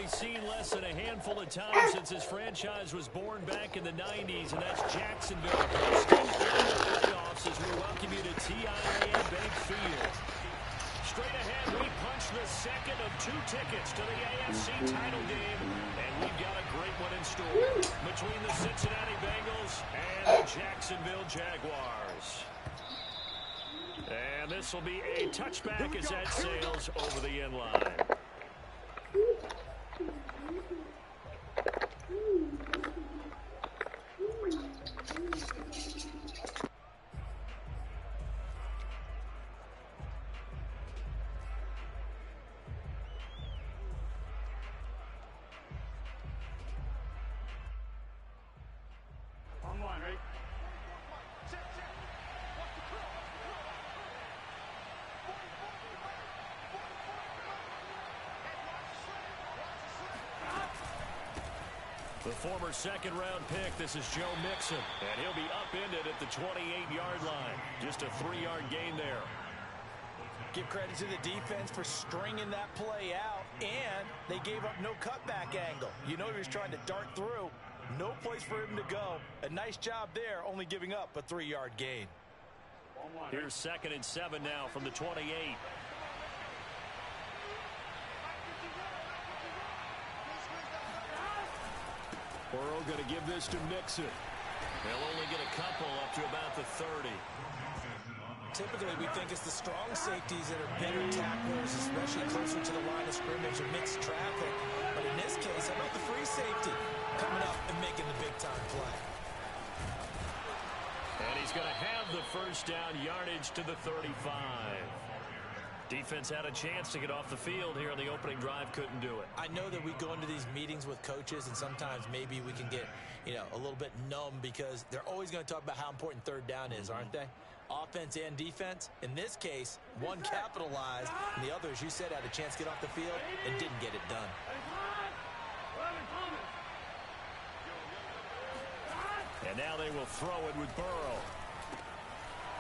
he's seen less than a handful of times since his franchise was born back in the 90s, and that's Jacksonville hosting in the playoffs as we welcome you to TIAA Bank Field. Straight ahead, we punch the second of 2 tickets to the AFC title game, and we've got a great one in store between the Cincinnati Bengals and the Jacksonville Jaguars. And this will be a touchback as that sails over the end line. The former second-round pick, this is Joe Mixon, and he'll be upended at the 28-yard line. Just a 3-yard gain there. Give credit to the defense for stringing that play out, and they gave up no cutback angle. You know he was trying to dart through. No place for him to go. A nice job there, only giving up a 3-yard gain. Here's 2nd and 7 now from the 28. Burrow going to give this to Mixon. They'll only get a couple up to about the 30. Typically, we think it's the strong safeties that are better tacklers, especially closer to the line of scrimmage and mixed traffic. But in this case, how about the free safety coming up and making the big-time play? And he's going to have the first down yardage to the 35. Defense had a chance to get off the field here in the opening drive, couldn't do it. I know that we go into these meetings with coaches, and sometimes maybe we can get, a little bit numb because they're always going to talk about how important 3rd down is, aren't they? Offense and defense. In this case, one capitalized, and the other, as you said, had a chance to get off the field and didn't get it done. And now they will throw it with Burrow.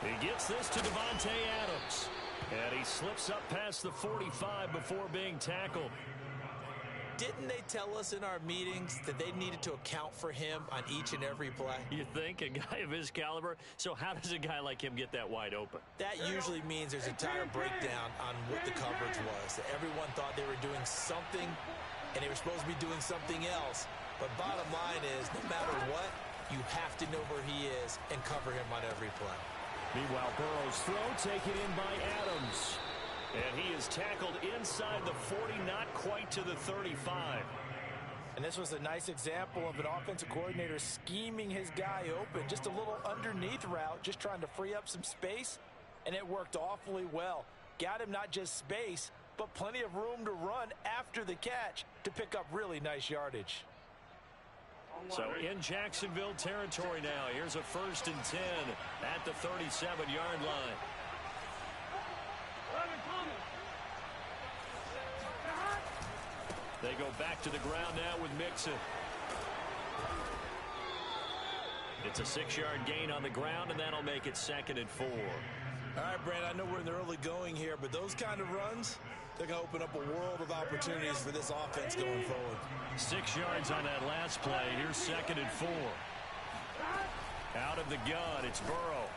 He gets this to Devontae Adams. And he slips up past the 45 before being tackled. Didn't they tell us in our meetings that they needed to account for him on each and every play? You think? A guy of his caliber? So how does a guy like him get that wide open? That usually means there's a tire breakdown on what the coverage was. That everyone thought they were doing something, and they were supposed to be doing something else. But bottom line is, no matter what, you have to know where he is and cover him on every play. Meanwhile, Burrow's throw taken in by Adams. And he is tackled inside the 40, not quite to the 35. And this was a nice example of an offensive coordinator scheming his guy open. Just a little underneath route, just trying to free up some space. And it worked awfully well. Got him not just space, but plenty of room to run after the catch to pick up really nice yardage. So in Jacksonville territory now. Here's a 1st and 10 at the 37-yard line. They go back to the ground now with Mixon. It's a 6-yard gain on the ground, and that'll make it 2nd and 4. All right, Brandon, I know we're in the early going here, but those kind of runs, they're going to open up a world of opportunities for this offense going forward. 6 yards on that last play. Here's 2nd and 4. Out of the gun, it's Burrow.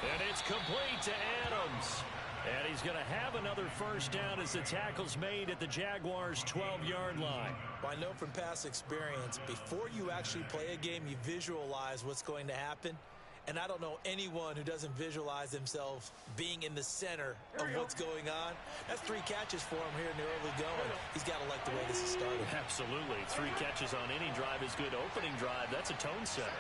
And it's complete to Adams. And he's going to have another first down as the tackle's made at the Jaguars' 12-yard line. Well, I know from past experience, before you actually play a game, you visualize what's going to happen. And I don't know anyone who doesn't visualize themselves being in the center of what's going on. That's 3 catches for him here in the early going. He's got to like the way this is started. Absolutely. 3 catches on any drive is good. Opening drive, that's a tone setter.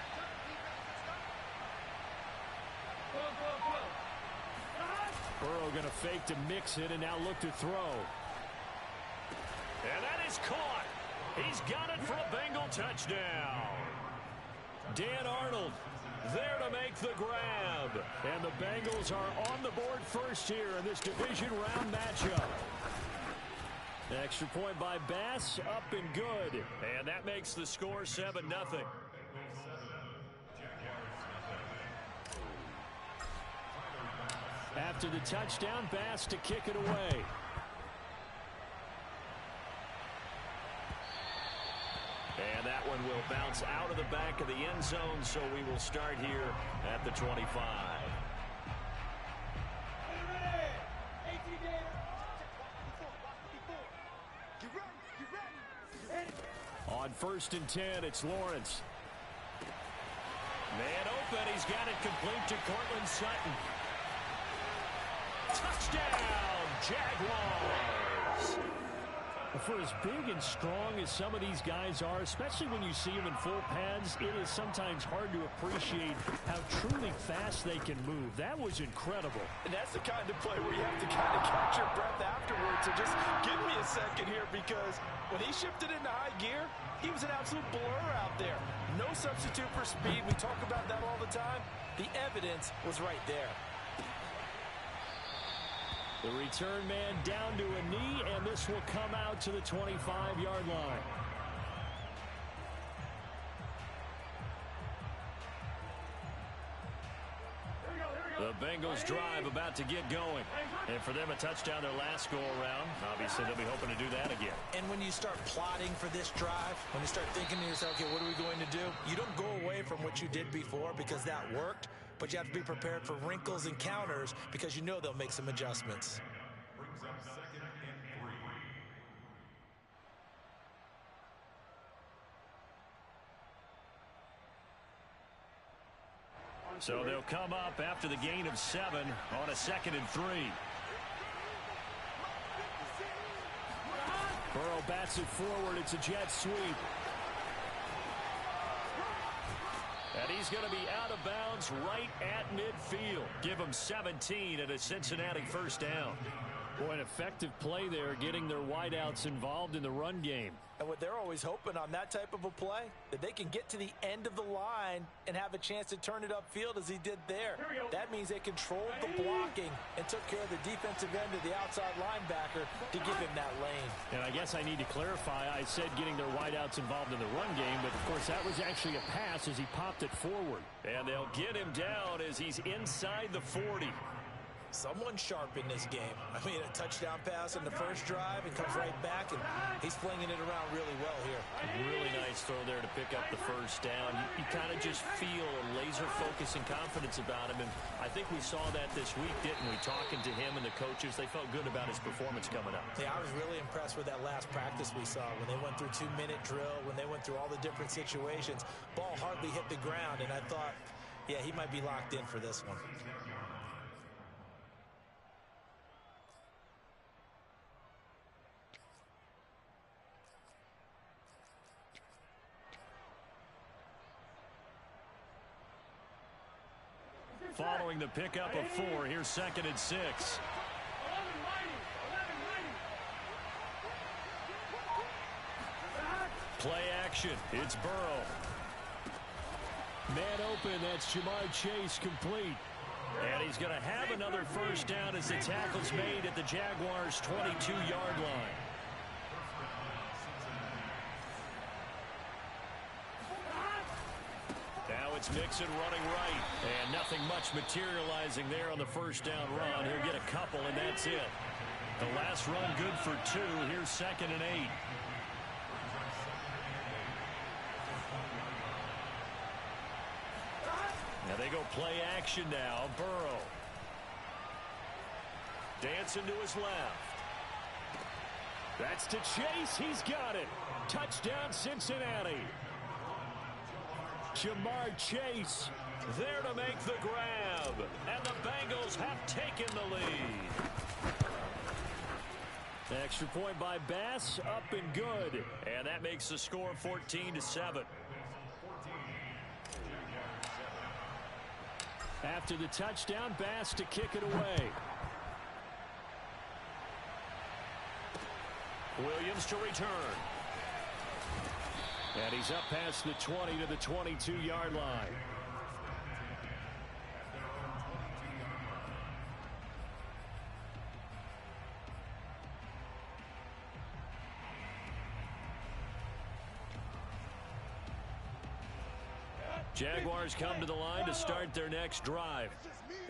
Burrow going to fake to mix it and now look to throw. And that is caught. He's got it for a Bengal touchdown. Dan Arnold there to make the grab. And the Bengals are on the board first here in this division round matchup. Extra point by Bass, up and good. And that makes the score 7-0. After the touchdown, Bass to kick it away. And that one will bounce out of the back of the end zone, so we will start here at the 25. On 1st and 10, it's Lawrence. Man open, he's got it complete to Cortland Sutton. Touchdown, Jaguars! For as big and strong as some of these guys are, especially when you see them in full pads, it is sometimes hard to appreciate how truly fast they can move. That was incredible. And that's the kind of play where you have to kind of catch your breath afterwards. So just give me a second here, because when he shifted into high gear, he was an absolute blur out there. No substitute for speed. We talk about that all the time. The evidence was right there. The return man down to a knee, and this will come out to the 25-yard line. The Bengals drive about to get going. And for them, a touchdown their last go-around. Obviously, they'll be hoping to do that again. And when you start plotting for this drive, when you start thinking to yourself, okay, what are we going to do? You don't go away from what you did before because that worked, but you have to be prepared for wrinkles and counters because you know they'll make some adjustments. So they'll come up after the gain of 7 on a 2nd and 3. Burrow bats it forward. It's a jet sweep. And he's going to be out of bounds right at midfield. Give him 17 at a Cincinnati first down. Boy, an effective play there, getting their wideouts involved in the run game. And what they're always hoping on that type of a play, that they can get to the end of the line and have a chance to turn it upfield as he did there. That means they controlled the blocking and took care of the defensive end of the outside linebacker to give him that lane. And I guess I need to clarify, I said getting their wideouts involved in the run game, but of course that was actually a pass as he popped it forward. And they'll get him down as he's inside the 40. Someone sharp in this game. I mean, a touchdown pass on the first drive and comes right back, and he's flinging it around really well here. Really nice throw there to pick up the first down. You kind of just feel a laser focus and confidence about him, and I think we saw that this week, didn't we? Talking to him and the coaches, they felt good about his performance coming up. Yeah, I was really impressed with that last practice we saw when they went through 2-minute drill, when they went through all the different situations. Ball hardly hit the ground, and I thought, yeah, he might be locked in for this one. Following the pickup of 4, here's 2nd and 6. Play action. It's Burrow. Man open. That's Jamar Chase complete. And he's going to have another first down as the tackle's made at the Jaguars' 22-yard line. Now it's Mixon running right. And nothing much materializing there on the first down run. He'll get a couple, and that's it. The last run good for 2. Here's 2nd and 8. Now they go play action now. Burrow. Dancing to his left. That's to Chase. He's got it. Touchdown, Cincinnati. Jamar Chase there to make the grab. And the Bengals have taken the lead. Extra point by Bass, up and good. And that makes the score 14-7. After the touchdown, Bass to kick it away. Williams to return. And he's up past the 20 to the 22-yard line. Jaguars come to the line to start their next drive.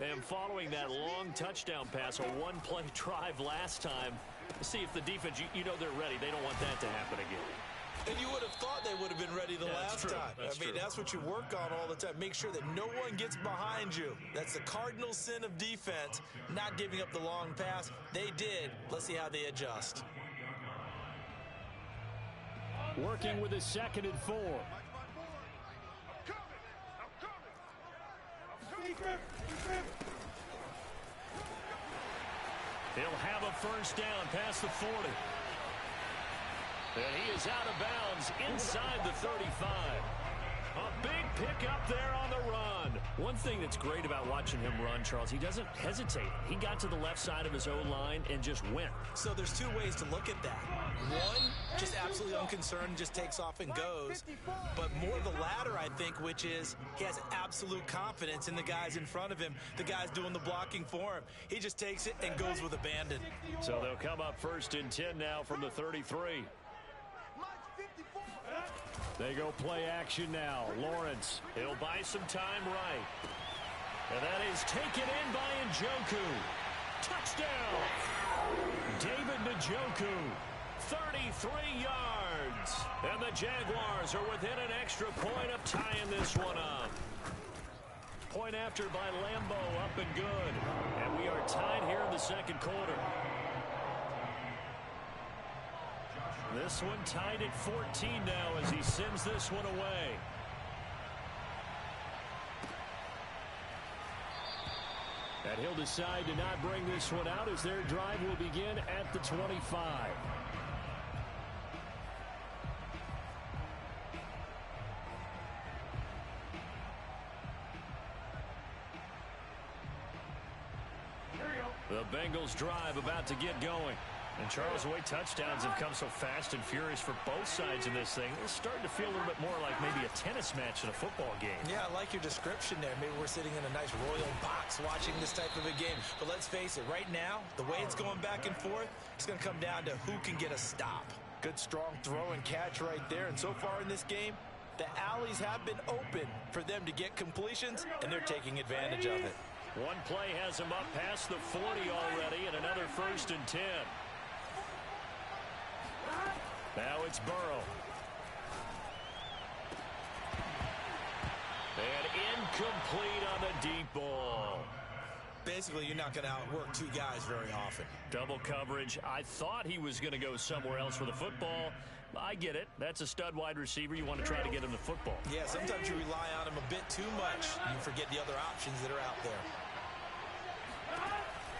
And following that long touchdown pass, a one-play drive last time, see if the defense, you know they're ready. They don't want that to happen again. And you would have thought they would have been ready the last time. I mean, that's what you work on all the time. Make sure that no one gets behind you. That's the cardinal sin of defense, not giving up the long pass. They did. Let's see how they adjust. Working with a 2nd and 4. He'll have a first down past the 40. And he is out of bounds inside the 35. A big pickup there on the run. One thing that's great about watching him run, Charles, he doesn't hesitate. He got to the left side of his own line and just went. So there's two ways to look at that. One, just absolutely unconcerned, just takes off and goes. But more the latter, I think, which is he has absolute confidence in the guys in front of him, the guys doing the blocking for him. He just takes it and goes with abandon. So they'll come up 1st and 10 now from the 33. They go play action now. Lawrence, he'll buy some time right. And that is taken in by Njoku. Touchdown! David Njoku, 33 yards. And the Jaguars are within an extra point of tying this one up. Point after by Lambo, up and good. And we are tied here in the 2nd quarter. This one tied at 14 now as he sends this one away. And he'll decide to not bring this one out as their drive will begin at the 25. The Bengals drive about to get going. And Charles, the way touchdowns have come so fast and furious for both sides in this thing, it's starting to feel a little bit more like maybe a tennis match in a football game. Yeah, I like your description there. Maybe we're sitting in a nice royal box watching this type of a game. But let's face it, right now, the way it's going back and forth, it's going to come down to who can get a stop. Good, strong throw and catch right there. And so far in this game, the alleys have been open for them to get completions, and they're taking advantage of it. One play has them up past the 40 already, and another 1st and 10. Now it's Burrow. And incomplete on the deep ball. Basically, you're not going to outwork two guys very often. Double coverage. I thought he was going to go somewhere else with the football. I get it. That's a stud wide receiver. You want to try to get him the football. Yeah, sometimes you rely on him a bit too much. You forget the other options that are out there.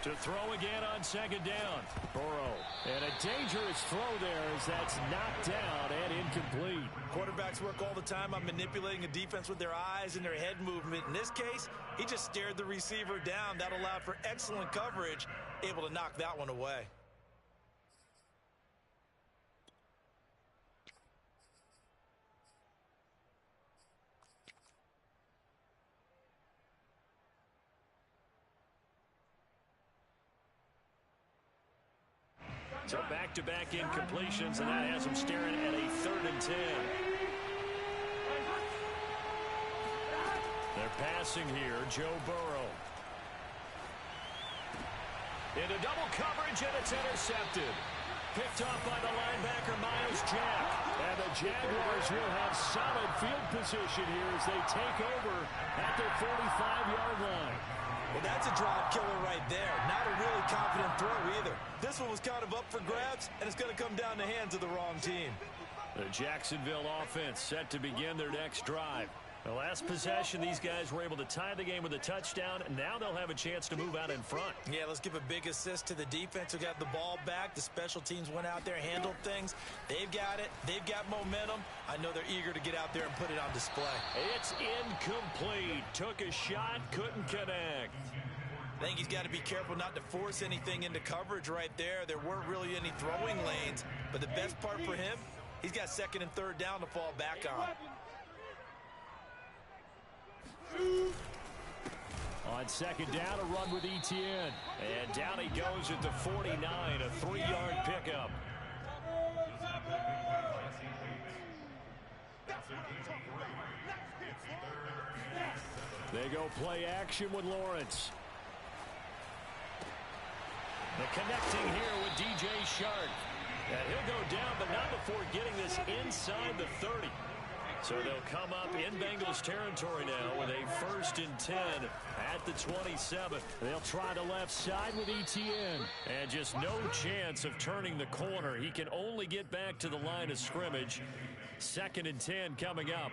To throw again on 2nd down. Burrow. And a dangerous throw there as that's knocked down and incomplete. Quarterbacks work all the time on manipulating a defense with their eyes and their head movement. In this case, he just stared the receiver down. That allowed for excellent coverage, able to knock that one away. So back-to-back incompletions, and that has them staring at a 3rd and 10. They're passing here, Joe Burrow. Into double coverage, and it's intercepted. Picked off by the linebacker, Miles Jack. And the Jaguars will have solid field position here as they take over at their 45-yard line. Well, that's a drive killer right there. Not a really confident throw either. This one was kind of up for grabs, and it's going to come down the hands of the wrong team. The Jacksonville offense set to begin their next drive. The last possession, these guys were able to tie the game with a touchdown, and now they'll have a chance to move out in front. Yeah, let's give a big assist to the defense who got the ball back. The special teams went out there, handled things. They've got it. They've got momentum. I know they're eager to get out there and put it on display. It's incomplete. Took a shot, couldn't connect. I think he's got to be careful not to force anything into coverage right there. There weren't really any throwing lanes, but the best part for him, he's got 2nd and 3rd down to fall back on. On 2nd down, a run with Etienne. And down he goes at the 49, a 3-yard pickup. They go play action with Lawrence. The connecting here with DJ Shark. And he'll go down, but not before getting this inside the 30. So they'll come up in Bengals territory now with a 1st and 10 at the 27. They'll try the left side with ETN. And just no chance of turning the corner. He can only get back to the line of scrimmage. 2nd and 10 coming up.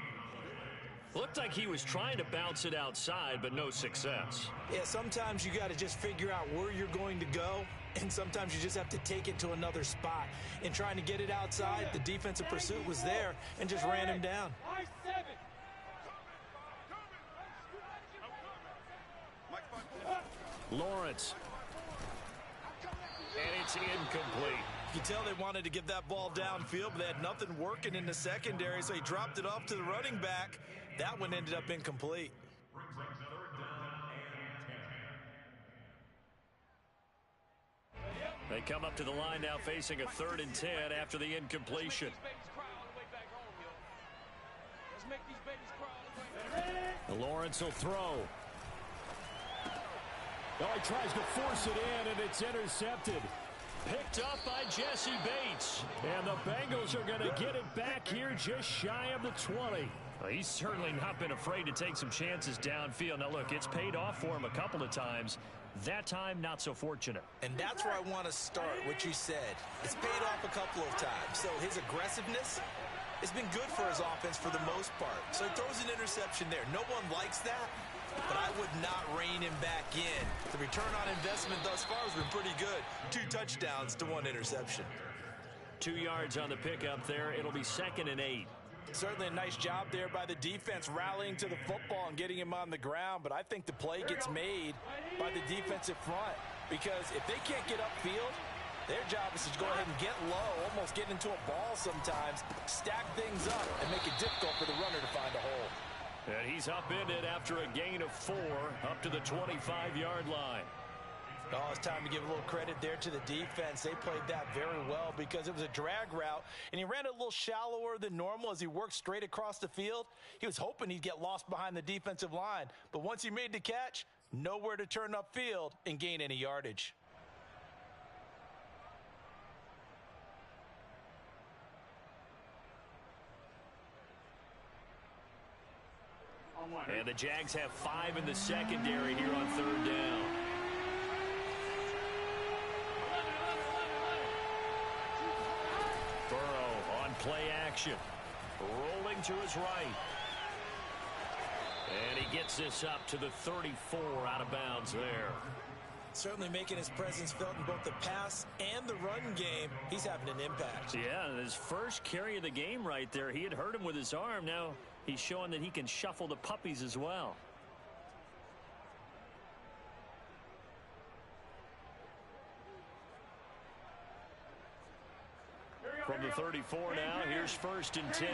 Looked like he was trying to bounce it outside, but no success. Yeah, sometimes you got to just figure out where you're going to go, and sometimes you just have to take it to another spot. In trying to get it outside, the defensive pursuit was there and just ran him down. Lawrence. And it's incomplete. You can tell they wanted to get that ball downfield, but they had nothing working in the secondary, so he dropped it off to the running back. That one ended up incomplete. They come up to the line now facing a 3rd and 10 after the incompletion. Lawrence will throw. Oh, he tries to force it in, and it's intercepted. Picked up by Jesse Bates. And the Bengals are going to get it back here just shy of the 20. Well, he's certainly not been afraid to take some chances downfield. Now, look, it's paid off for him a couple of times. That time, not so fortunate. And that's where I want to start, what you said. It's paid off a couple of times. So his aggressiveness has been good for his offense for the most part. So he throws an interception there. No one likes that, but I would not rein him back in. The return on investment thus far has been pretty good. 2 touchdowns to 1 interception. 2 yards on the pickup there. It'll be 2nd and 8. Certainly a nice job there by the defense rallying to the football and getting him on the ground, but I think the play gets made by the defensive front because if they can't get upfield, their job is to go ahead and get low, almost get into a ball sometimes, stack things up, and make it difficult for the runner to find a hole. And he's upended after a gain of 4 up to the 25-yard line. Oh, it's time to give a little credit there to the defense. They played that very well because it was a drag route, and he ran it a little shallower than normal as he worked straight across the field. He was hoping he'd get lost behind the defensive line, but once he made the catch, nowhere to turn upfield and gain any yardage. And the Jags have 5 in the secondary here on 3rd down. Burrow on play action. Rolling to his right. And he gets this up to the 34 out of bounds there. Certainly making his presence felt in both the pass and the run game. He's having an impact. Yeah, his first carry of the game right there. He had hurt him with his arm. Now he's showing that he can shuffle the puppies as well. From the 34 now, here's 1st and 10.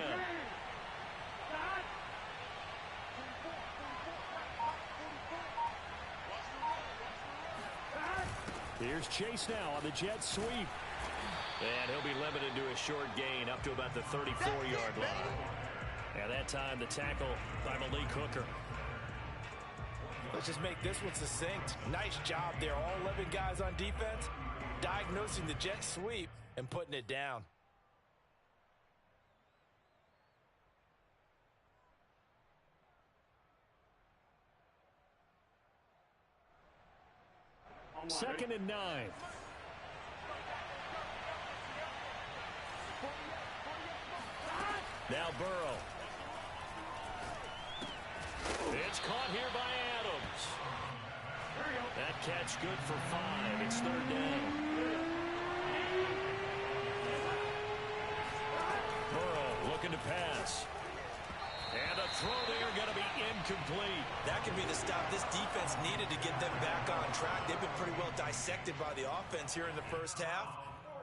Here's Chase now on the jet sweep. And he'll be limited to a short gain up to about the 34-yard line. And that time the tackle by Malik Hooker. Let's just make this one succinct. Nice job there. All 11 guys on defense diagnosing the jet sweep and putting it down. Second and 9. Now Burrow. It's caught here by Adams. That catch good for 5. It's 3rd down. Burrow looking to pass. And a throw there going to be incomplete. That could be the stop this defense needed to get them back on track. They've been pretty well dissected by the offense here in the first half.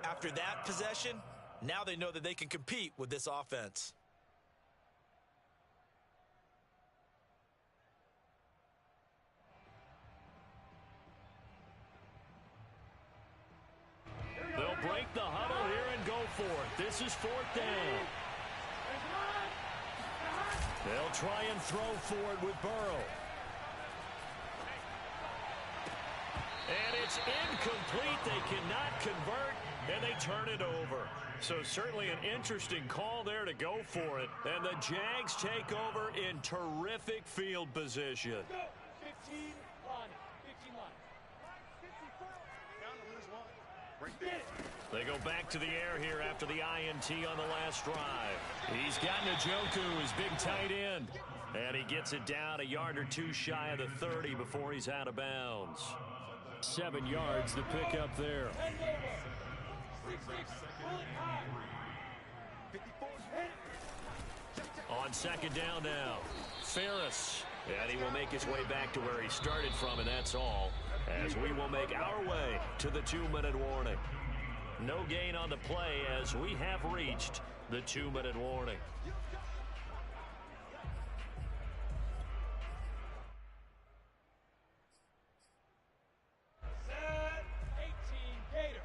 After that possession, now they know that they can compete with this offense. They'll break the huddle here and go for it. This is 4th down. They'll try and throw for it with Burrow. And it's incomplete. They cannot convert. and they turn it over. So certainly an interesting call there to go for it. And the Jags take over in terrific field position. 15 line. 15 line. They go back to the air here after the INT on the last drive. He's got Njoku, his big tight end. And he gets it down a yard or two shy of the 30 before he's out of bounds. 7 yards to pick up there. On second down now, Ferris. And he will make his way back to where he started from, and that's all. As we will make our way to the 2-minute warning. No gain on the play as we have reached the 2-minute warning. Set 18 Gator.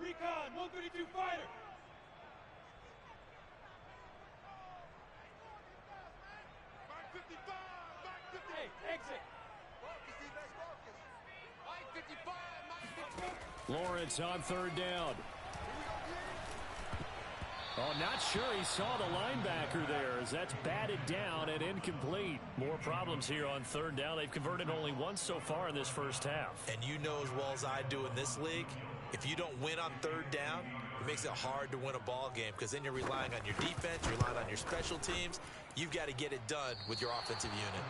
Recon 132 fighter. Hey, exit. Lawrence on third down. Oh, not sure he saw the linebacker there as that's batted down and incomplete. More problems here on third down. They've converted only once so far in this first half. And you know as well as I do in this league, if you don't win on third down, it makes it hard to win a ball game because then you're relying on your defense, you're relying on your special teams. You've got to get it done with your offensive unit.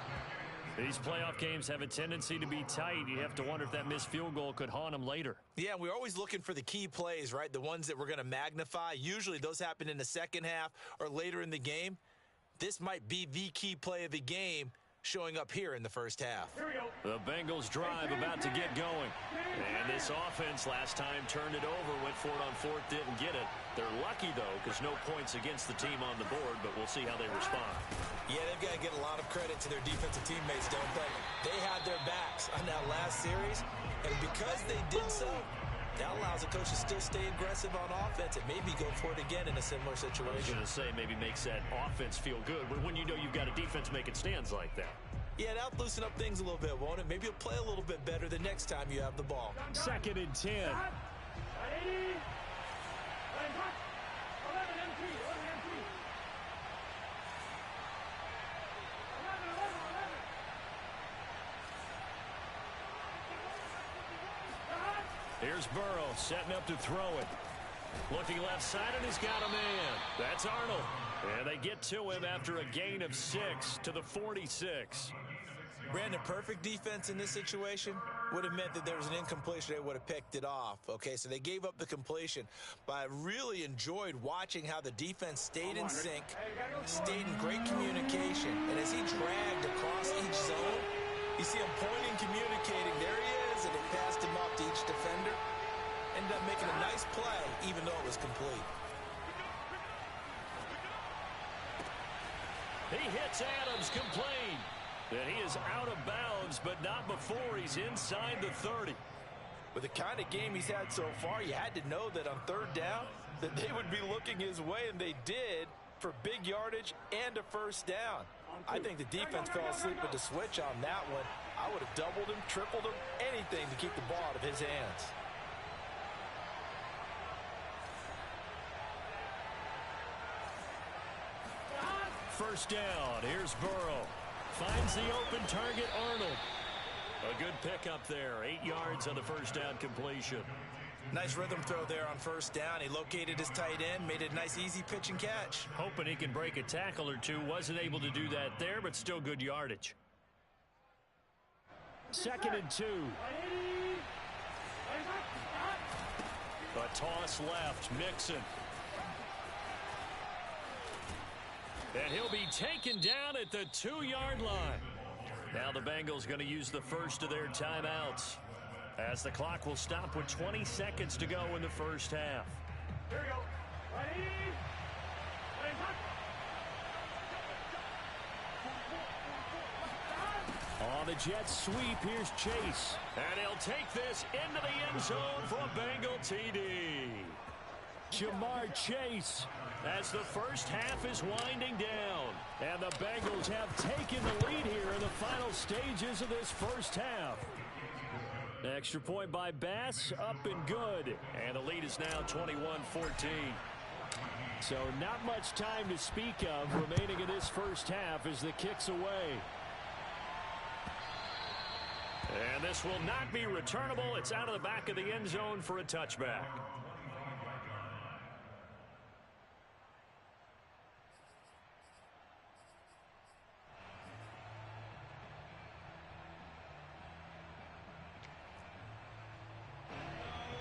These playoff games have a tendency to be tight. You have to wonder if that missed field goal could haunt them later. Yeah, we're always looking for the key plays, right? The ones that we're going to magnify. Usually those happen in the second half or later in the game. This might be the key play of the game showing up here in the first half. The Bengals drive about to get going. And this offense last time turned it over, went for it on fourth, didn't get it. They're lucky, though, because no points against the team on the board, but we'll see how they respond. Yeah, they've got to get a lot of credit to their defensive teammates, don't they? They had their backs on that last series, and because they did so, that allows the coach to still stay aggressive on offense and maybe go for it again in a similar situation. I was going to say maybe makes that offense feel good, but when you know you've got a defense making stands like that. Yeah, that'll loosen up things a little bit, won't it? Maybe you'll play a little bit better the next time you have the ball. 2nd and 10. Here's Burrow setting up to throw it. Looking left side, and he's got a man. That's Arnold. And they get to him after a gain of 6 to the 46. Brandon, perfect defense in this situation would have meant that there was an incompletion. They would have picked it off. Okay, so they gave up the completion. But I really enjoyed watching how the defense stayed in sync, stayed in great communication. And as he dragged across each zone, you see him pointing, communicating. There he is, and they passed him off to each defender. Ended up making a nice play, even though it was complete. He hits Adams, complete. And he is out of bounds, but not before he's inside the 30. With the kind of game he's had so far, you had to know that on third down, that they would be looking his way, and they did for big yardage and a first down. I think the defense fell asleep with the switch on that one. I would have doubled him, tripled him, anything to keep the ball out of his hands. First down. Here's Burrow. Finds the open target, Arnold. A good pickup there. 8 yards on the first down completion. Nice rhythm throw there on first down. He located his tight end, made it a nice easy pitch and catch. Hoping he can break a tackle or two. Wasn't able to do that there, but still good yardage. 2nd and 2. A toss left. Mixon. And he'll be taken down at the 2-yard line. Now the Bengals going to use the first of their timeouts, as the clock will stop with 20 seconds to go in the first half. Here we go. Ready? On the jet sweep, here's Chase. And he'll take this into the end zone for a Bengal TD. Jamar Chase, as the first half is winding down. And the Bengals have taken the lead here in the final stages of this first half. Extra point by Bass, up and good. And the lead is now 21-14. So not much time to speak of remaining in this first half as the kick's away. And this will not be returnable. It's out of the back of the end zone for a touchback.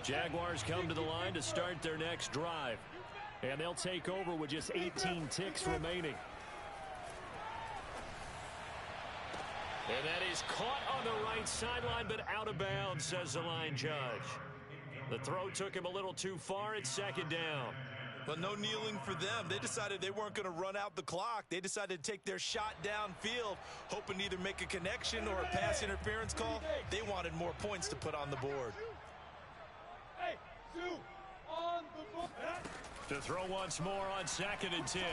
Jaguars come to the line to start their next drive. And they'll take over with just 18 ticks remaining. And that is caught on the right sideline, but out of bounds, says the line judge. The throw took him a little too far. It's second down. But no kneeling for them. They decided they weren't going to run out the clock. They decided to take their shot downfield, hoping to either make a connection or a pass interference call. They wanted more points to put on the board. Hey, Sue, on the book. To throw once more on 2nd and 10.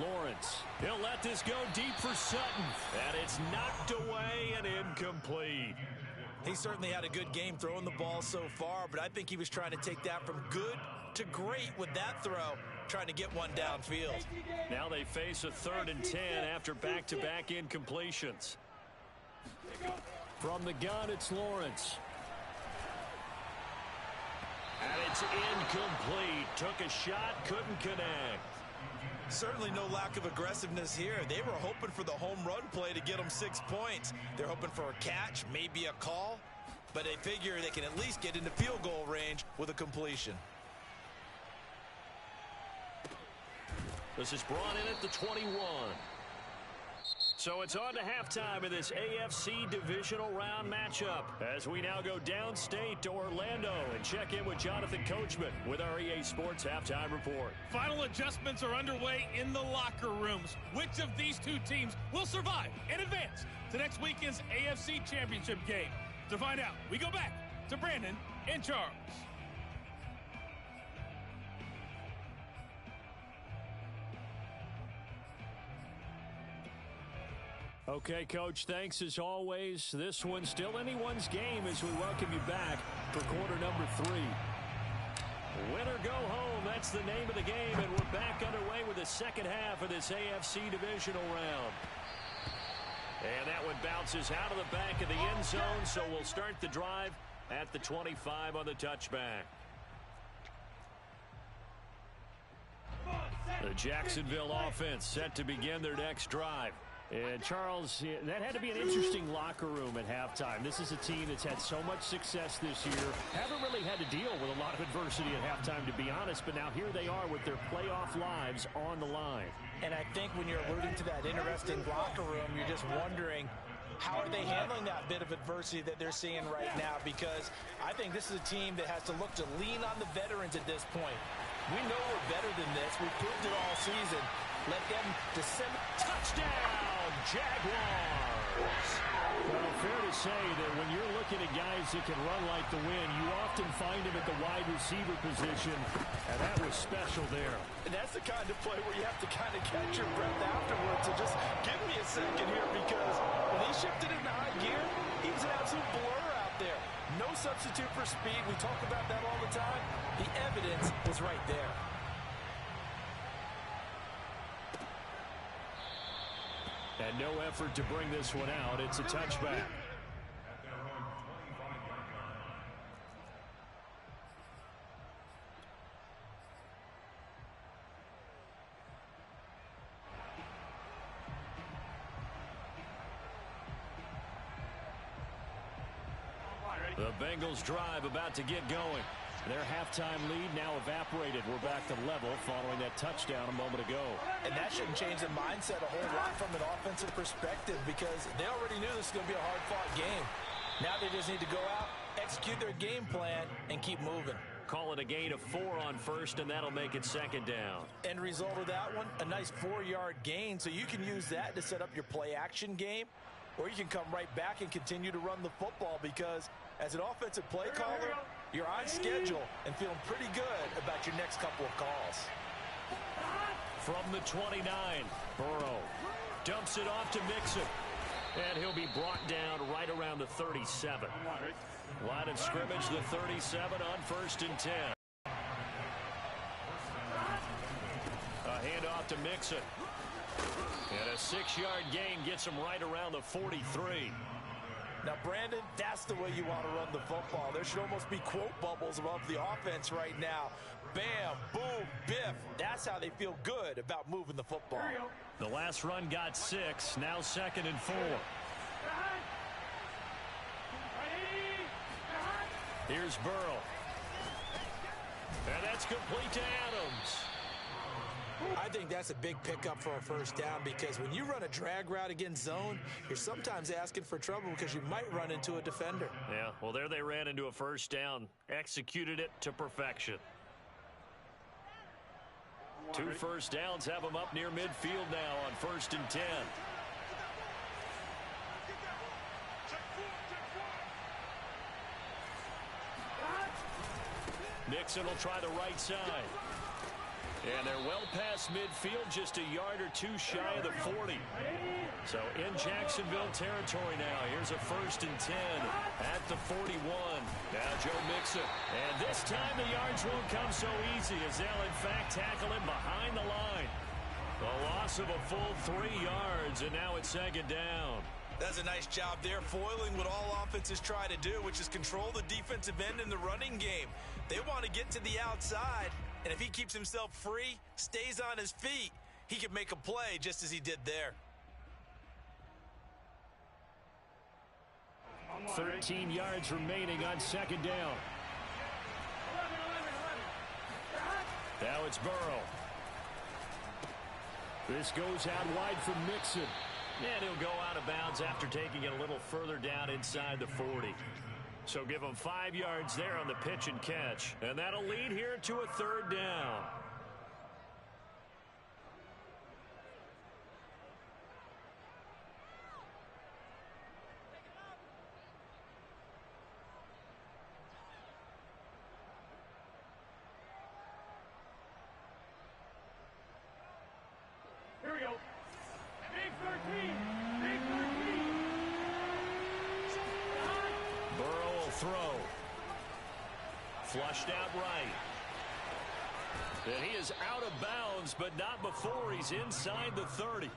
Lawrence. He'll let this go deep for Sutton. And it's knocked away and incomplete. He certainly had a good game throwing the ball so far, but I think he was trying to take that from good to great with that throw, trying to get one downfield. Now they face a 3rd and 10 after back-to-back incompletions. From the gun, it's Lawrence. And it's incomplete. Took a shot, couldn't connect. Certainly no lack of aggressiveness here. They were hoping for the home run play to get them 6 points. They're hoping for a catch, maybe a call, but they figure they can at least get into field goal range with a completion. This is brought in at the 21. So it's on to halftime in this AFC divisional round matchup as we now go downstate to Orlando and check in with Jonathan Coachman with our EA Sports Halftime Report. Final adjustments are underway in the locker rooms. Which of these two teams will survive and advance to next weekend's AFC Championship game? To find out, we go back to Brandon and Charles. Okay, Coach, thanks as always. This one's still anyone's game as we welcome you back for quarter number 3. Win or go home, that's the name of the game, and we're back underway with the second half of this AFC divisional round. And that one bounces out of the back of the end zone, so we'll start the drive at the 25 on the touchback. The Jacksonville offense set to begin their next drive. And, Charles, that had to be an interesting locker room at halftime. This is a team that's had so much success this year. Haven't really had to deal with a lot of adversity at halftime, to be honest. But now here they are with their playoff lives on the line. And I think when you're alluding to that interesting locker room, you're just wondering, how are they handling that bit of adversity that they're seeing right now? Because I think this is a team that has to look to lean on the veterans at this point. We know we're better than this. We've proved it all season. Let them disseminate. Touchdown, Jaguars! Well, fair to say that when you're looking at guys that can run like the wind, you often find them at the wide receiver position, and that was special there. And that's the kind of play where you have to kind of catch your breath afterwards and just give me a second here, because when he shifted into high gear, he was an absolute blur out there. No substitute for speed. We talk about that all the time. The evidence was right there. And no effort to bring this one out. It's a touchback. The Bengals drive about to get going. Their halftime lead now evaporated. We're back to level following that touchdown a moment ago. And that shouldn't change the mindset a whole lot from an offensive perspective, because they already knew this was going to be a hard-fought game. Now they just need to go out, execute their game plan, and keep moving. Call it a gain of 4 on first, and that'll make it second down. End result of that one, a nice 4-yard gain, so you can use that to set up your play-action game, or you can come right back and continue to run the football, because as an offensive play caller, you're on schedule and feeling pretty good about your next couple of calls. From the 29, Burrow dumps it off to Mixon. And he'll be brought down right around the 37. Line of scrimmage, the 37 on 1st and 10. A handoff to Mixon. And a 6-yard gain gets him right around the 43. Now, Brandon, that's the way you want to run the football. There should almost be quote bubbles above the offense right now. Bam, boom, biff. That's how they feel good about moving the football. The last run got 6. Now 2nd and 4. Here's Burrow. And that's complete to Adams. I think that's a big pickup for a first down because when you run a drag route against zone, you're sometimes asking for trouble because you might run into a defender. Yeah, well, there they ran into a first down. Executed it to perfection. 2 first downs have them up near midfield now on 1st and 10. Mixon will try the right side. And they're well past midfield, just a yard or 2 shy of the 40. So in Jacksonville territory now. Here's a 1st and 10 at the 41. Now Joe Mixon. And this time the yards won't come so easy as they'll in fact tackle him behind the line. A loss of a full 3 yards, and now it's 2nd down. That's a nice job there, foiling what all offenses try to do, which is control the defensive end in the running game. They want to get to the outside, and if he keeps himself free, stays on his feet, he can make a play just as he did there. 13 yards remaining on 2nd down. Now it's Burrow. This goes out wide for Mixon. And he'll go out of bounds after taking it a little further down inside the 40. So give him 5 yards there on the pitch and catch. And that'll lead here to a 3rd down. Here we go. Big 13. Big 13. Burrow will throw. Flushed out right. And he is out of bounds, but not before he's inside the 30.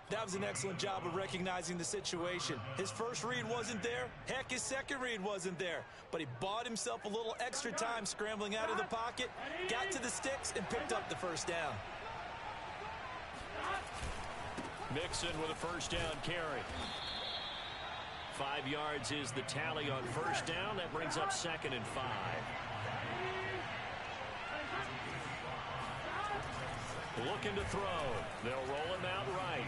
That was an excellent job of recognizing the situation. His first read wasn't there. Heck, his second read wasn't there. But he bought himself a little extra time scrambling out of the pocket, got to the sticks, and picked up the 1st down. Mixon with a 1st down carry. 5 yards is the tally on 1st down. That brings up 2nd and 5. Looking to throw. They'll roll him out right.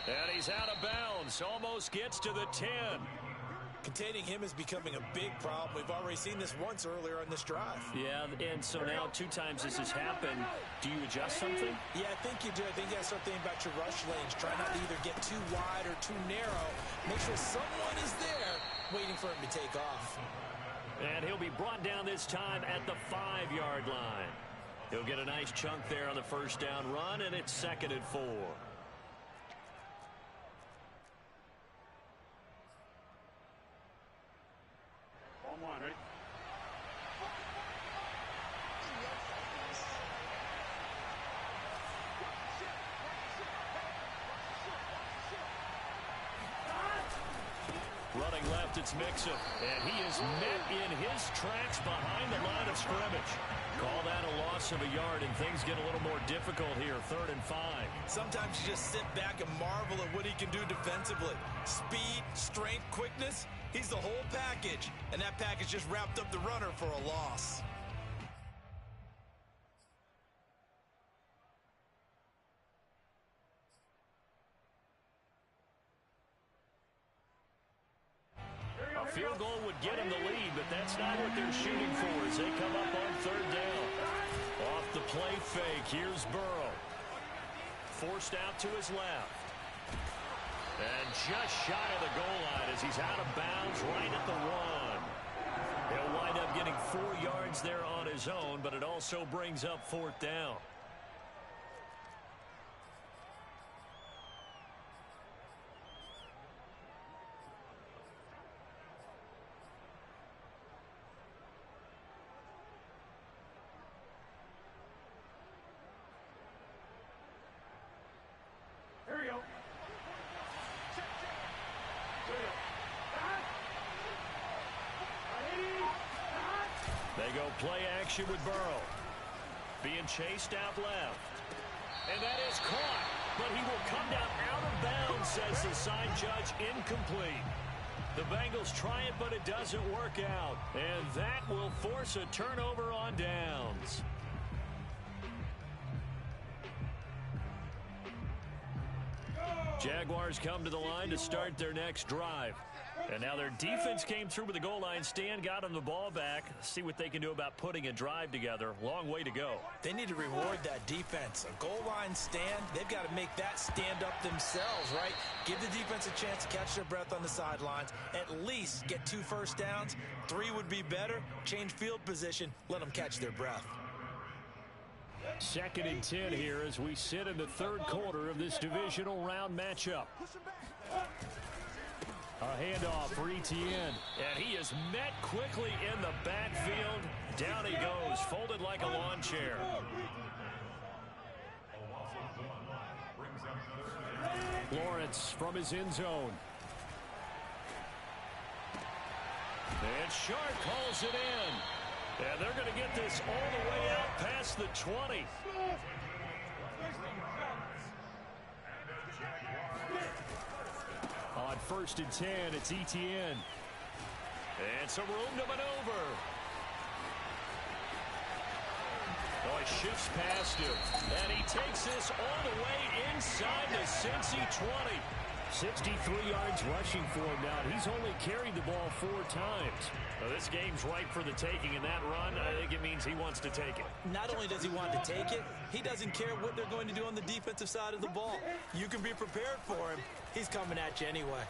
And he's out of bounds. Almost gets to the 10. Containing him is becoming a big problem. We've already seen this once earlier on this drive. Yeah, and so now 2 times this has happened. Do you adjust something? Yeah, I think you do. I think you got to start thinking about your rush lanes. Try not to either get too wide or too narrow. Make sure someone is there waiting for him to take off. And he'll be brought down this time at the 5-yard line. He'll get a nice chunk there on the 1st down run, and it's 2nd and 4. Right? Running left, it's Mixon. And he is met in his tracks behind the line of scrimmage. Call that a loss of a yard, and things get a little more difficult here. 3rd and 5. Sometimes you just sit back and marvel at what he can do defensively. Speed, strength, quickness. He's the whole package, and that package just wrapped up the runner for a loss. A field goal would get him the lead, but that's not what they're shooting for as they come up on 3rd down. Off the play fake, here's Burrow. Forced out to his left. And just shy of the goal line as he's out of bounds right at the 1. He'll wind up getting 4 yards there on his own, but it also brings up 4th down. go play action with Burrow. Being chased out left. And that is caught. But he will come down out of bounds, says the sign judge, incomplete. The Bengals try it, but it doesn't work out. And that will force a turnover on downs. Jaguars come to the line to start their next drive. And now their defense came through with the goal line stand, got them the ball back. See what they can do about putting a drive together. Long way to go. They need to reward that defense. A goal line stand, they've got to make that stand up themselves, right? Give the defense a chance to catch their breath on the sidelines. At least get 2 first downs. 3 would be better. Change field position. Let them catch their breath. 2nd and 10 here as we sit in the 3rd quarter of this divisional round matchup. A handoff for Etienne. And he is met quickly in the backfield. Down he goes, folded like a lawn chair. Lawrence from his end zone. And Shark calls it in. And they're going to get this all the way out past the 20. On 1st and 10, it's Etienne. And some room to maneuver. Oh, he shifts past him. And he takes this all the way inside the Cincy 20. 63 yards rushing for him now. He's only carried the ball 4 times. Well, this game's ripe for the taking in that run. I think it means he wants to take it. Not only does he want to take it, he doesn't care what they're going to do on the defensive side of the ball. You can be prepared for him. He's coming at you anyway.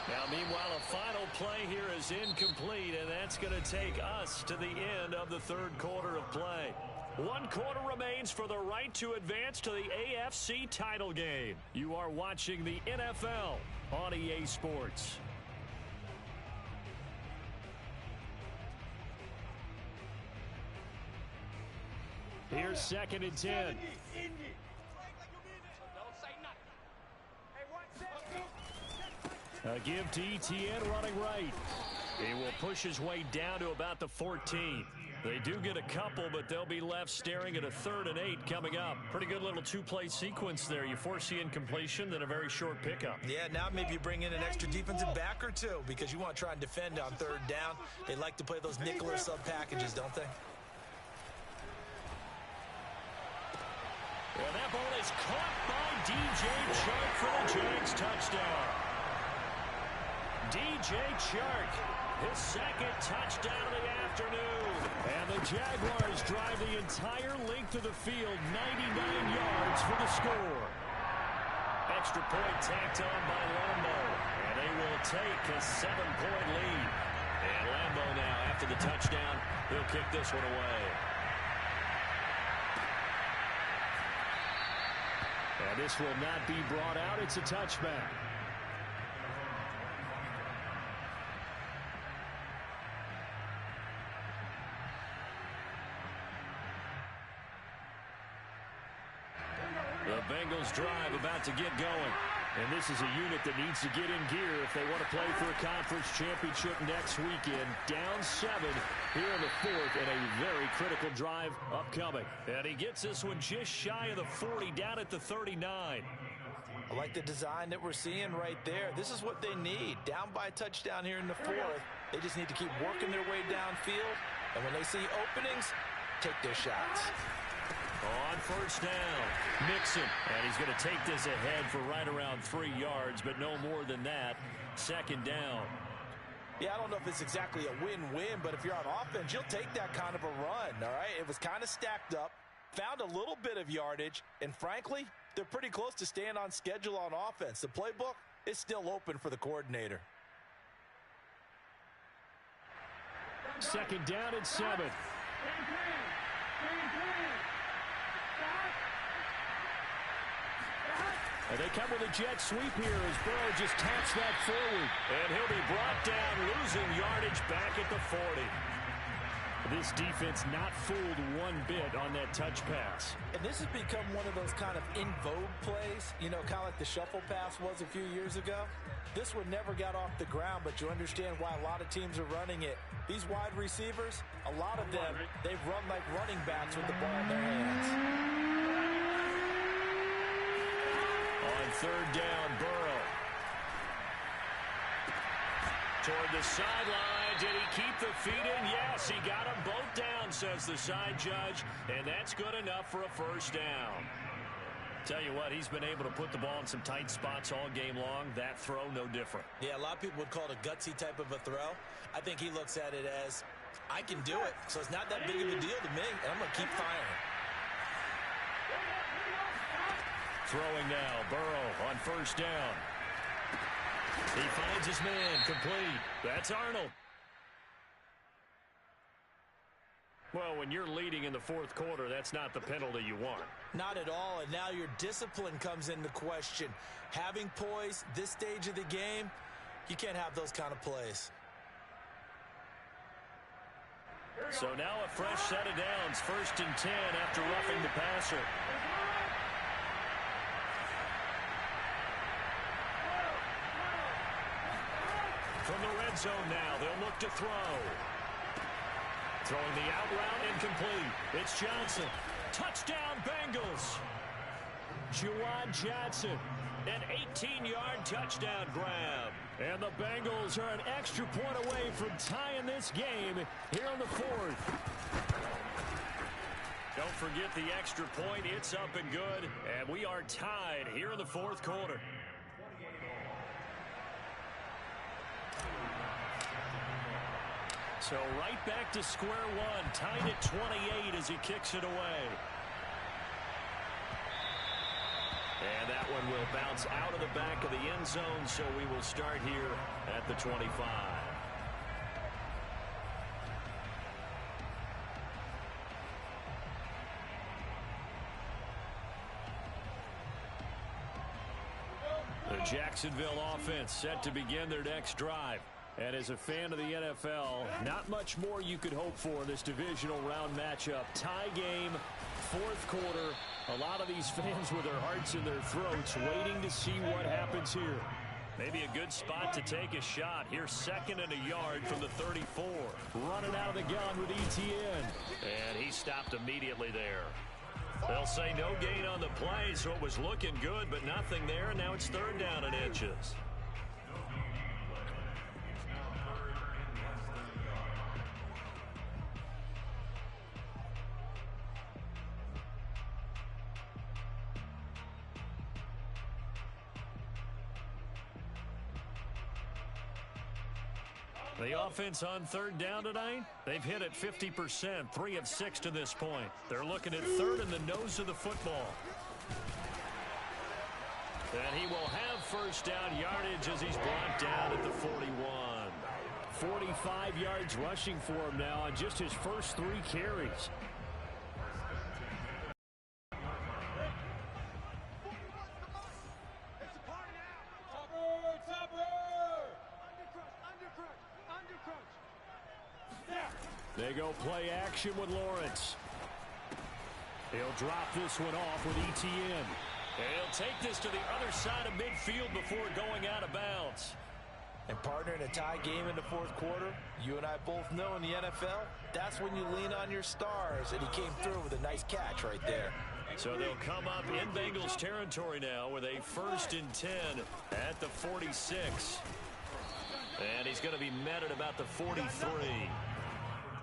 Now, meanwhile, a final play here is incomplete, and that's going to take us to the end of the 3rd quarter of play. 1 quarter remains for the right to advance to the AFC title game. You are watching the NFL on EA Sports. Here's 2nd and 10. A give to Etienne running right. He will push his way down to about the 14. They do get a couple, but they'll be left staring at a 3rd and 8 coming up. Pretty good little 2-play sequence there. You force the incompletion, then a very short pickup. Yeah, now maybe you bring in an extra defensive back or 2 because you want to try and defend on 3rd down. They like to play those nickel or sub packages, don't they? And that ball is caught by DJ Chark for the Jags touchdown. DJ Chark, his 2nd touchdown of the afternoon. And the Jaguars drive the entire length of the field, 99 yards for the score. Extra point tacked on by Lambo. And they will take a 7-point lead. And Lambo now, after the touchdown, he'll kick this one away. And this will not be brought out. It's a touchback. The Bengals drive about to get going. And this is a unit that needs to get in gear if they want to play for a conference championship next weekend. Down 7 here in the 4th, and a very critical drive upcoming. And he gets this one just shy of the 40, down at the 39. I like the design that we're seeing right there. This is what they need. Down by a touchdown here in the 4th. They just need to keep working their way downfield. And when they see openings, take their shots. On 1st down, Mixon. And he's going to take this ahead for right around 3 yards, but no more than that. 2nd down. Yeah, I don't know if it's exactly a win-win, but if you're on offense, you'll take that kind of a run, all right? It was kind of stacked up, found a little bit of yardage, and frankly, they're pretty close to staying on schedule on offense. The playbook is still open for the coordinator. 2nd down and 7. And they come with a jet sweep here as Burrow just taps that forward. And he'll be brought down, losing yardage back at the 40. This defense not fooled one bit on that touch pass. And this has become one of those kind of in vogue plays, you know, kind of like the shuffle pass was a few years ago. This one never got off the ground, but you understand why a lot of teams are running it. These wide receivers, a lot of them, they've run like running backs with the ball in their hands. On third down, Burrow. Toward the sideline. Did he keep the feet in? Yes, he got them both down, says the side judge, and that's good enough for a first down. Tell you what, he's been able to put the ball in some tight spots all game long. That throw, no different. Yeah, a lot of people would call it a gutsy type of a throw. I think he looks at it as, I can do it, so it's not that big of a deal to me, and I'm going to keep firing. Throwing now, Burrow on first down. He finds his man, complete. That's Arnold. Well, when you're leading in the fourth quarter, that's not the penalty you want. Not at all, and now your discipline comes into question. Having poise this stage of the game, you can't have those kind of plays. So now a fresh set of downs, 1st and 10 after roughing the passer. From the red zone now, they'll look to throw. Throwing the out route incomplete. It's Johnson. Touchdown, Bengals. Juwan Johnson, an 18-yard touchdown grab. And the Bengals are an extra point away from tying this game here in the fourth. Don't forget the extra point. It's up and good. And we are tied here in the fourth quarter. So right back to square one, tied at 28 as he kicks it away. And that one will bounce out of the back of the end zone, so we will start here at the 25. The Jacksonville offense set to begin their next drive. And as a fan of the NFL, not much more you could hope for in this divisional round matchup. Tie game, fourth quarter. A lot of these fans with their hearts in their throats waiting to see what happens here. Maybe a good spot to take a shot. Here's 2nd and a yard from the 34. Running out of the gun with ETN. And he stopped immediately there. They'll say no gain on the play, so it was looking good, but nothing there. And now it's 3rd down and inches. The offense on 3rd down tonight, they've hit it 50%, 3 of 6 to this point. They're looking at 3rd in the nose of the football. And he will have first down yardage as he's brought down at the 41. 45 yards rushing for him now on just his first 3 carries. They go play action with Lawrence. He'll drop this one off with ETN. He'll take this to the other side of midfield before going out of bounds. And partner, in a tie game in the fourth quarter, you and I both know in the NFL, that's when you lean on your stars. And he came through with a nice catch right there. So they'll come up in Bengals territory now with a 1st and 10 at the 46. And he's going to be met at about the 43.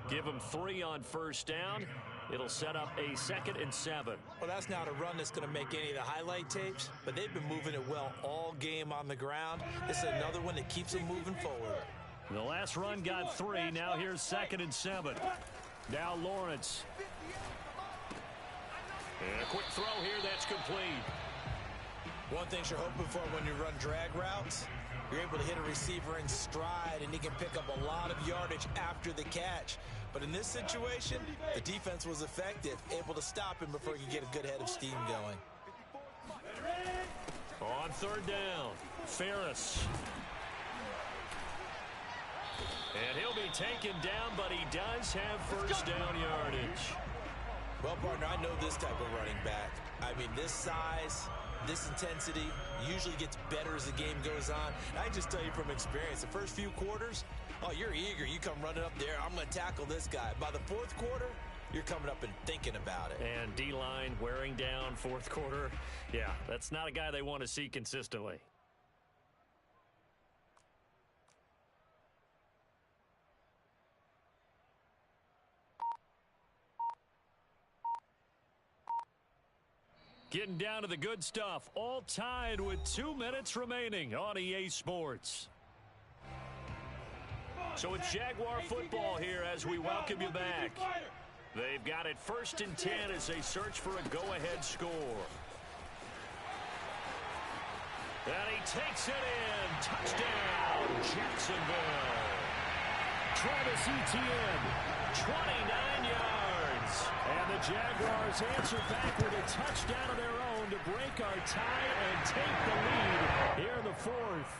Give him 3 on first down. It'll set up a 2nd and 7. Well, that's not a run that's going to make any of the highlight tapes, but they've been moving it well all game on the ground. This is another one that keeps them moving forward. The last run got 3. Now here's 2nd and 7. Now Lawrence. And a quick throw here. That's complete. One thing you're hoping for when you run drag routes, you're able to hit a receiver in stride, and he can pick up a lot of yardage after the catch. But in this situation, the defense was effective, able to stop him before he could get a good head of steam going. On 3rd down, Ferris. And he'll be taken down, but he does have first down yardage. Well, partner, I know this type of running back. I mean, this size, this intensity usually gets better as the game goes on. And I just tell you from experience, the first few quarters, oh, you're eager. You come running up there, I'm going to tackle this guy. By the fourth quarter, you're coming up and thinking about it. And D-line wearing down fourth quarter. Yeah, that's not a guy they want to see consistently. Getting down to the good stuff. All tied with 2 minutes remaining on EA Sports. So it's Jaguar football here as we welcome you back. They've got it 1st and 10 as they search for a go-ahead score. And he takes it in. Touchdown, Jacksonville. Travis Etienne, 29 yards. And the Jaguars answer back with a touchdown of their own to break our tie and take the lead here in the 4th.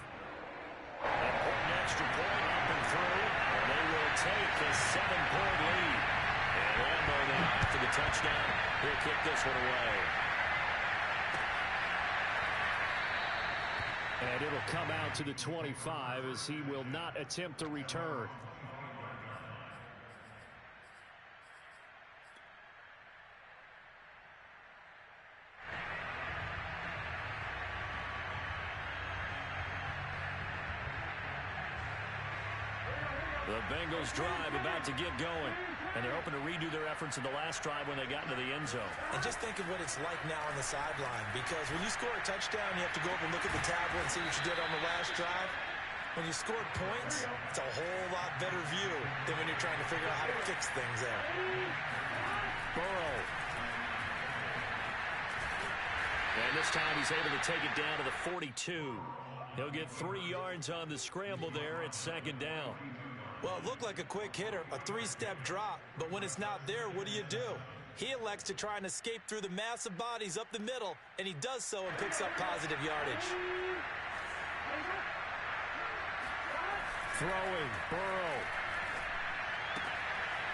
Important extra point up and through, and they will take a 7-point lead. And Rambo then after the touchdown, he'll kick this one away. And it'll come out to the 25 as he will not attempt to return. The Bengals drive about to get going, and they're hoping to redo their efforts in the last drive when they got into the end zone. And just think of what it's like now on the sideline, because when you score a touchdown, you have to go over and look at the tablet and see what you did on the last drive. When you scored points, it's a whole lot better view than when you're trying to figure out how to fix things there. Burrow. And this time he's able to take it down to the 42. He'll get 3 yards on the scramble there at 2nd down. Well, it looked like a quick hitter, a 3-step drop, but when it's not there, what do? He elects to try and escape through the massive bodies up the middle, and he does so and picks up positive yardage. Throwing, Burrow.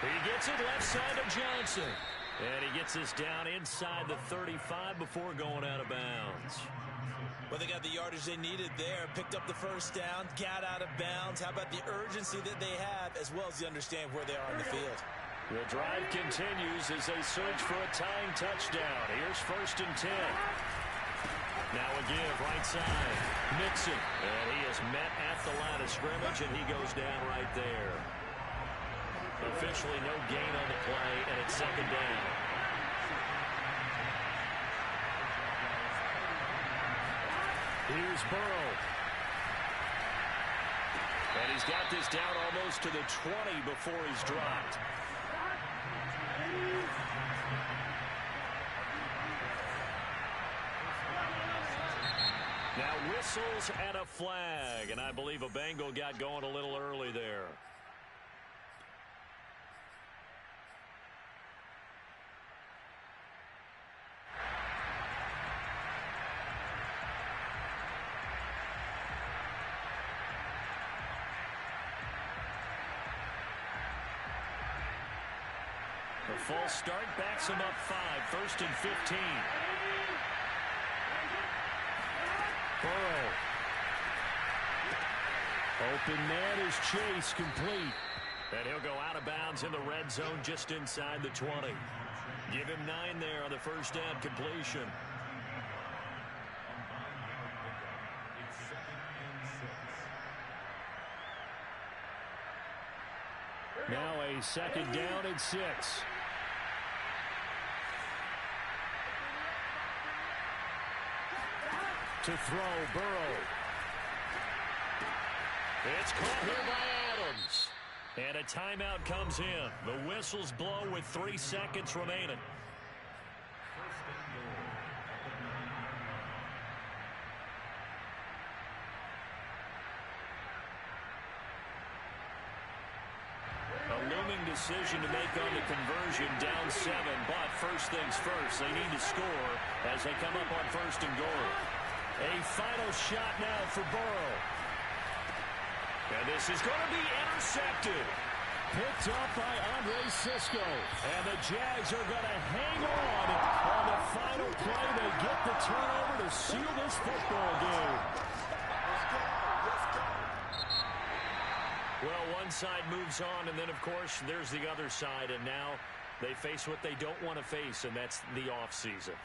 He gets it left side of Johnson. And he gets this down inside the 35 before going out of bounds. Well, they got the yardage they needed there, picked up the first down, got out of bounds. How about the urgency that they have, as well as they understand where they are on the field? The drive continues as they search for a tying touchdown. Here's 1st and 10. Now a give, right side. Mixon. And he is met at the line of scrimmage, and he goes down right there. Officially no gain on the play, and it's 2nd down. Here's Burrow. And he's got this down almost to the 20 before he's dropped. Now whistles and a flag, and I believe a Bengal got going a little early there. The false start backs him up 5, 1st and 15. Burrow. Open man is Chase, complete. And he'll go out of bounds in the red zone just inside the 20. Give him 9 there on the first down completion. Now a 2nd down and 6. To throw, Burrow. It's caught here by Adams. And a timeout comes in. The whistles blow with 3 seconds remaining. Decision to make on the conversion, down 7, but first things first, they need to score as they come up on 1st and goal. A final shot now for Burrow. And this is going to be intercepted. Picked up by Andre Sisco. And the Jags are going to hang on the final play. They get the turnover to seal this football game. Well, one side moves on, and then, of course, there's the other side. And now they face what they don't want to face, and that's the offseason.